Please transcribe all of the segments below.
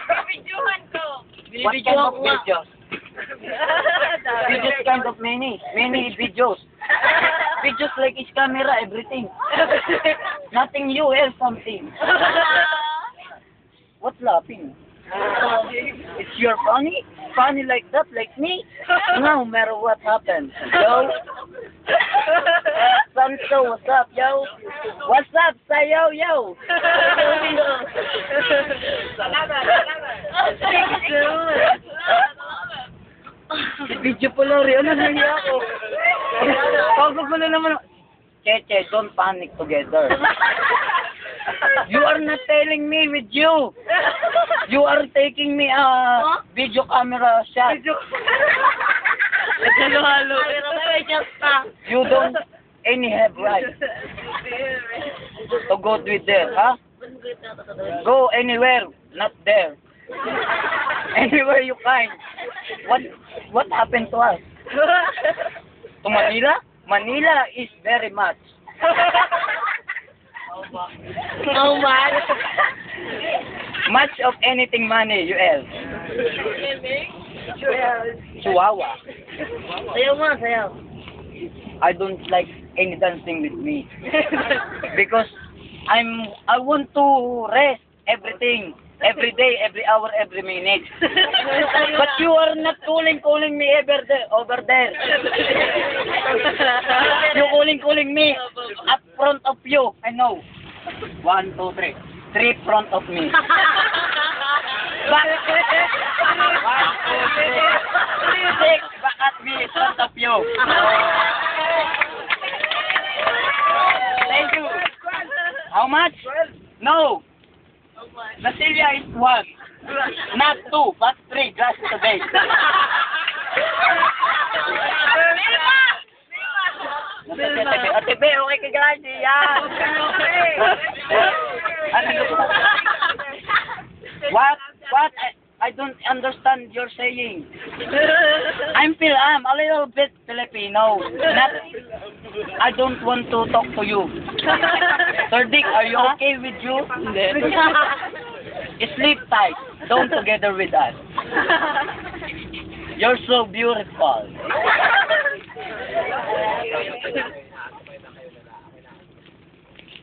Bibidyohan ko. What kind of videos? Videos kind of many videos. Videos like his camera, everything. Nothing you else something. What's laughing? It's your funny? Funny like that, like me? No matter what happens. Yo. Santo, what's up, yo? What's up, sayo, yo? Video po lang rin. Ano nangyay ako? Pagod ko na naman. Cheche, don't panic together. You are not telling me with you. You are taking me a video camera shot. You don't any have right to go with there, huh? Go anywhere, not there. Anywhere you can. What happened to us? To Manila? Manila is very much. How much? Much of anything money, you else. Chihuahua. Sayaw mo, sayaw. I don't like any dancing with me. Because I want to rest everything. Every day, every hour, every minute. But you are not calling me over there. You calling me up front of you. I know. 1, 2, 3. 3 front of me. 1, 2, 3. Back at me, front of you. Thank you. How much? No. Nasilia is 1. Not 2, but 3 just today. Ate B, okay ka guys? Yan. What? I don't understand your saying. I'm a little bit Filipino. I don't want to talk to you. Sir Dick, are you okay with you? Sleep tight. Don't together with us. You're so beautiful.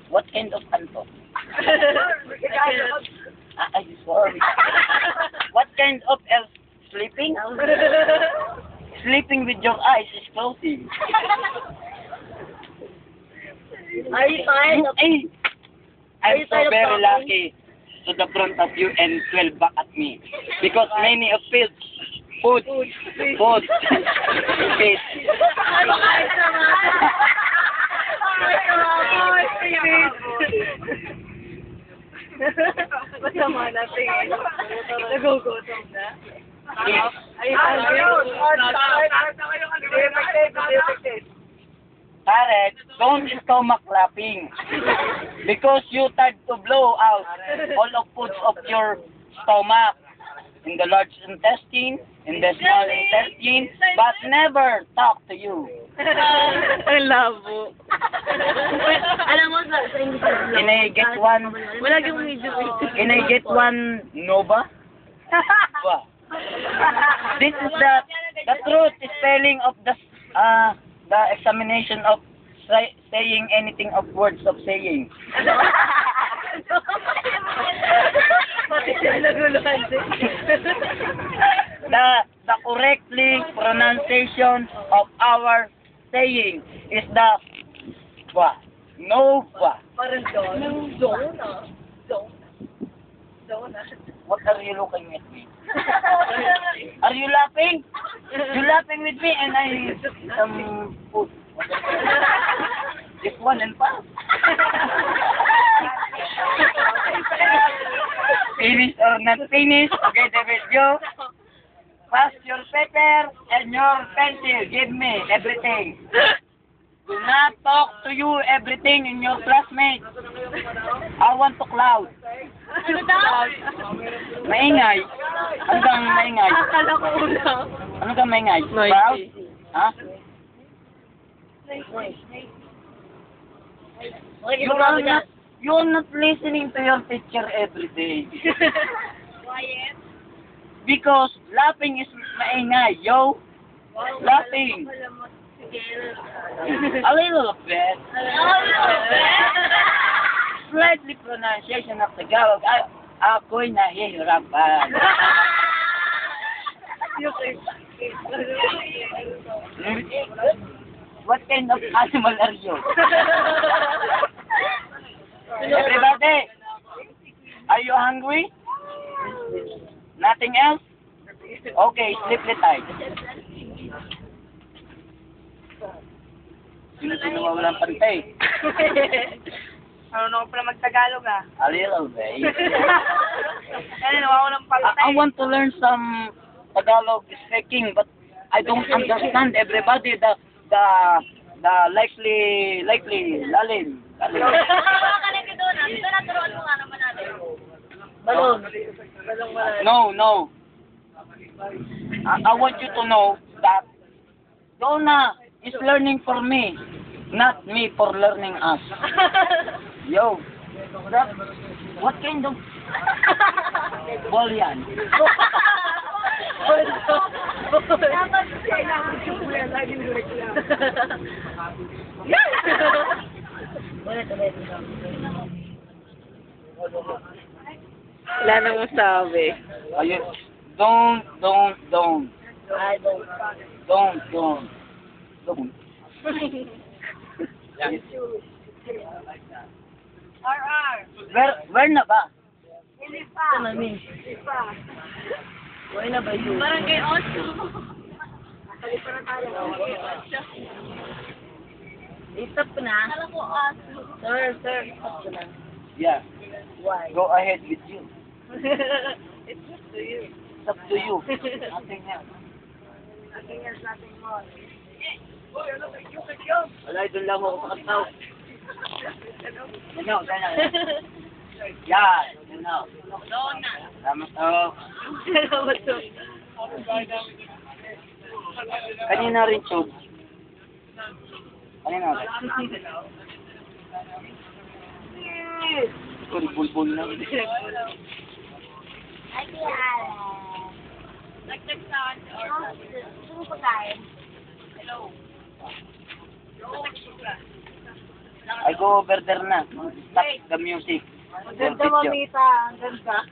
What kind of anto? I sorry. What kind of else? Sleeping? Sleeping with your eyes is closing. Are you tired of I'm so very lucky to the front of you and 12 back at me. Because many of food. Fish. Masama na tingin. Nagugutom na. Tarek, don't stomach laughing. Because you tried to blow out all of foods of your stomach. In the large intestine, in the small intestine, but never talk to you. Ang labo. Alam mo, sa English lang. Can I get one? Wala kang medyo. Can I get one Nova? Wow. This is the truth spelling of the examination of saying anything of words of saying. The correctly pronunciation of our saying is the Nova. Parang Zona. What are you looking at me? Are you laughing? You laughing with me and I some food. Just one and pass. Finish or not finish, okay, the video. Pass your paper and your pencil. Give me everything. Do not talk to you everything in your classmates. I want to cloud. Ano daw? Maingay. Ano kang maingay? Akala ko una. Ano kang maingay? Noisy. Proud? Ha? You are not You're not listening to your teacher every day. Quiet. Because laughing is maingay, yo. Laughing. A little bit. Slightly pronunciation of Tagalog. Ako'y nahihirapan. What kind of animal are you? Everybody, are you hungry? Nothing else? Okay, sleep tight. Sino walang pantay? Ano ko pala mag-Tagalog ah. A little bit. Ano, ako ng pantay. I want to learn some Tagalog speaking, but I don't understand everybody. The likely lalim. Tawa ka lang dito na. Dito na, turuan mo nga naman natin. Balon. No. I want you to know that Donna is learning for me, not me for learning us. Yo, what kind of ball yan? Wala nang masabi. Ayun. Don't. I don't. Don't. RR. Where na ba? Hindi pa. Hindi pa. Where na ba yun? Barangay Osho. Nakalipa na tayo. Stop na. Alam ko, Osho. Sir, stop na. Yeah. Why? Go ahead with you. It's up to you. It's up to you. Nothing else. Nothing else, nothing more. Wala, doon lang ako sa kataw. Ganyan. Yan. Ganyan. Donna. Salamat to. Salamat to. Kanina rin, Chub. Kanina rin. Bulbul na. Ay, kaya. Nag-text na ako si Orla. Sino pa tayo? Hello. I go over there na. Stop the music. Ang ganda, mamita. Ang ganda.